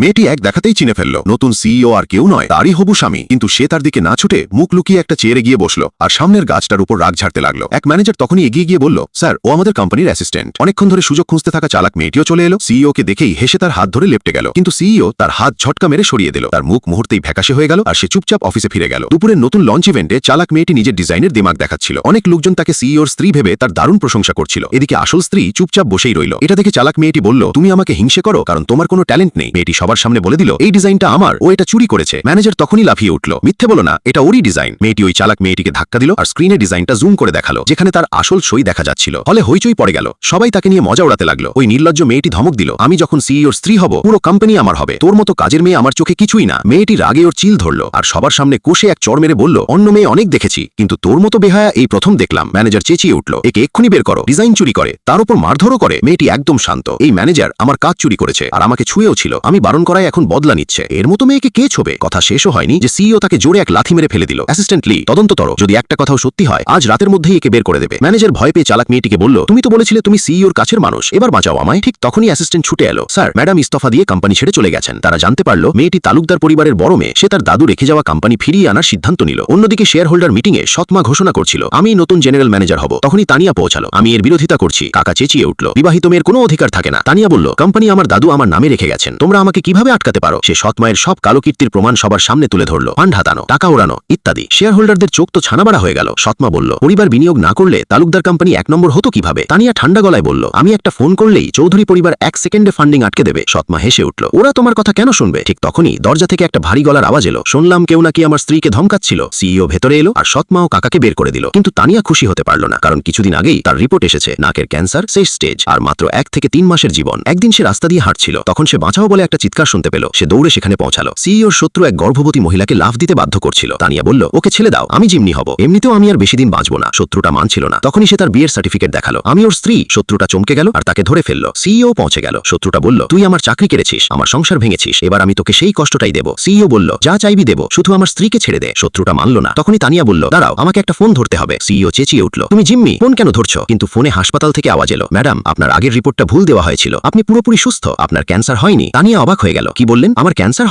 মেয়েটি এক দেখাতেই চিনে ফেলল নতুন সিইও আর কেউ নয়, তারই হবু স্বামী। কিন্তু সে তার দিকে না ছুটে মুখ লুকিয়ে একটা চেয়ারে গিয়ে বসলো আর সামনের গাছটার উপর রাগ ঝাড়তে লাগলো। এক ম্যানেজার তখনই এগিয়ে গিয়ে বলল, স্যার, ও আমাদের কোম্পানির অ্যাসিস্ট্যান্ট। অনেকক্ষণ ধরে সুযোগ খুঁজতে থাকা চালাক মেয়েটিও চলে এলো। সিইও কে দেখেই হেসে তার হাত ধরে লেপটে গেল, কিন্তু সিইও তার হাত ঝটকা মেরে সরিয়ে দিল। তার মুখ মুহূর্তেই ফ্যাকাশে হয়ে গেল আর সে চুপচাপ অফিসে ফিরে গেল। দুপুরের নতুন লঞ্চ ইভেন্টে চালাক মেয়েটি নিজের ডিজাইনের দিমাগ দেখাচ্ছিল। অনেক লোকজন তাকে সিইওর স্ত্রী ভেবে তার দারুণ প্রশংসা করছিল। এদিকে আসল স্ত্রী চুপচাপ বসেই রইল। এটা দেখে চালাক মেয়েটি বলল, তুমি আমাকে হিংসে করো কারণ তোমার কোনো ট্যালেন্ট নেই। মেয়েটি সবার সামনে বলে দিল, এই ডিজাইনটা আমার, ও এটা চুরি করেছে। ম্যানেজার তখনই লাফিয়ে উঠল, মিথ্যে বলো না, এটা ওরই ডিজাইন। মেয়েটি ওই চালাক মেয়েটিকে ধাক্কা দিল আর স্ক্রিনে ডিজাইনটা জুম করে দেখালো, যেখানে তার আসল সই দেখা যাচ্ছিল। ফলে হইচই পড়ে গেল, সবাই তাকে নিয়ে মজা উড়াতে লাগলো। ওই নির্লজ্জ মেয়েটি ধমক দিল, আমি যখন সিইওর স্ত্রী হব পুরো কোম্পানি আমার হবে, তোর মতো কাজের মেয়ে আমার চোখে কিছুই না। মেয়েটি রাগে ওর চিল ধরল আর সবার সামনে কষে এক চড় মেরে বলল, অন্য মেয়ে অনেক দেখেছি, কিন্তু তোর মতো বেহায়া এই প্রথম দেখলাম। ম্যানেজার চেঁচিয়ে উঠল, একে এক্ষুনি বের করো, ডিজাইন চুরি করে, তার উপর মারধরও করে। মেয়েটি একদম শান্ত, এই ম্যানেজার আমার কাজ চুরি করেছে আর আমাকে ছুঁয়েও ছিল, আমি বারণ করায় এখন বদলা নিচ্ছে। এর মতো মেয়েকে কে ছোবে? কথা শেষও হয়নি যে সিইও তাকে জোরে এক লাথি মেরে ফেলে দিল। অ্যাসিস্ট্যান্ট লি, তদন্ত করো, যদি একটা কথাও সত্যি হয় আজ রাতের মধ্যেই একে বের করে দেবে। ম্যানেজার ভয় পেয়ে চালাক মেয়েটিকে বলল, তুমি তো বলেছিলে তুমি সিইওর কাছের মানুষ, এবার বাঁচাও আমায়। ঠিক তখনই অ্যাসিস্ট্যান্ট ছুটে এলো, স্যার, ম্যাডাম ইস্তফা দিয়ে কোম্পানি ছেড়ে চলে গেছেন। তারা জানতে পারলো মেয়েটি তালুকদার পরিবারের বড় মেয়ে, সে তার দাদু রেখে যাওয়া কোম্পানি ফিরিয়ে আনার সিদ্ধান্ত নিল। অন্যদিকে শেয়ার হোল্ডার মিটিংয়ে সৎমা ঘোষণা করছিল, আমি নতুন জেনারেল ম্যানেজার হব। তখনই তানিয়া পৌঁছালো, আমি এর বিরোধিতা করছি। কাকা চেঁচিয়ে উঠল, বিবাহিত মেয়ের কোনো অধিকার থাকে না। তানিয়া বলল, কোম্পানি আমার দাদু আমার নামে রেখে গেছেন, তোমরা আমাকে কিভাবে আটকাতে পারো? সে সৎমায়ের সব কালো কীর্তির প্রমাণ সবার সামনে তুলে ধরল, ফান্ড হাতানো, টাকা ওড়ানো ইত্যাদি। শেয়ার হোল্ডারদের চোখ তো ছানাবাড়া হয়ে গেল। সৎমা বলল, পরিবার বিনিয়োগ না করলে তালুকদার কোম্পানি 1 নম্বর হতো কিভাবে? তানিয়া ঠান্ডা গলায় বলল, আমি একটা ফোন করলেই চৌধুরী পরিবার 1 সেকেন্ডে ফান্ডিং আটকে দেবে। সৎমা হেসে উঠল, ওরা তোমার কথা কেন শুনবে? ঠিক তখনই দরজা থেকে একটা ভারী গলার আওয়াজ এলো, শুনলাম কেউ নাকি আমার স্ত্রীকে ধমকাচ্ছিল। সিইও ভেতরে এলো আর সৎমা ও কাকাকে বের করে দিল। কিন্তু তানিয়া খুশি হতে পারল না, কারণ কিছুদিন আগেই তার রিপোর্ট এসেছে, নাকের ক্যান্সার, শেষ স্টেজ, আর মাত্র 1 থেকে 3 মাসের জীবন। একদিন সে রাস্তা দিয়ে হাঁটছিল, তখন সে বাঁচাও বলে একটা চিৎকার শুনতে পেল। সে দৌড়ে সেখানে পৌঁছালো। সিইওর শত্রু এক গর্ভবতী মহিলাকে লাফ দিতে বাধ্য করছিল। তানিয়া বলল, ওকে ছেড়ে দাও, আমি জিম্মি হব, এমনিতেও আমি আর বেশি দিন বাঁচব না। শত্রুটা মানছিল না। তখনই সে তার বিয়ের সার্টিফিকেট দেখালো, আমি ওর স্ত্রী। শত্রুটা চমকে গেল আর তাকে ধরে ফেলল। সিইও পৌঁছে গেল। শত্রুটা বলল, তুই আমার চাকরি কেড়েছিস, আমার সংসার ভেঙেছিস, এবার আমি তোকে সেই কষ্টটাই দেব। সিইও বলল, যা চাইবি দেব, শুধু আমার স্ত্রীকে ছেড়ে দে। শত্রুটা মানল না। তখনই তানিয়া বলল, দাঁড়াও, আমাকে একটা ফোন ধরতে হবে। সিইও চেঁচিয়ে উঠল, তুমি জিম্মি, ফোন কেন ধরছো? কিন্তু ফোনে হাসপাতাল থেকে আওয়াজ এলো, ম্যাডাম, আপনার আগের রিপোর্টটা ভুল দেওয়া হয়েছিল, আপনি পুরোপুরি সুস্থ, আপনার ক্যান্সার হয়নি। তানিয়া অবাক হয়ে গেল, কি বললেন? আমার ক্যান্সার হয়?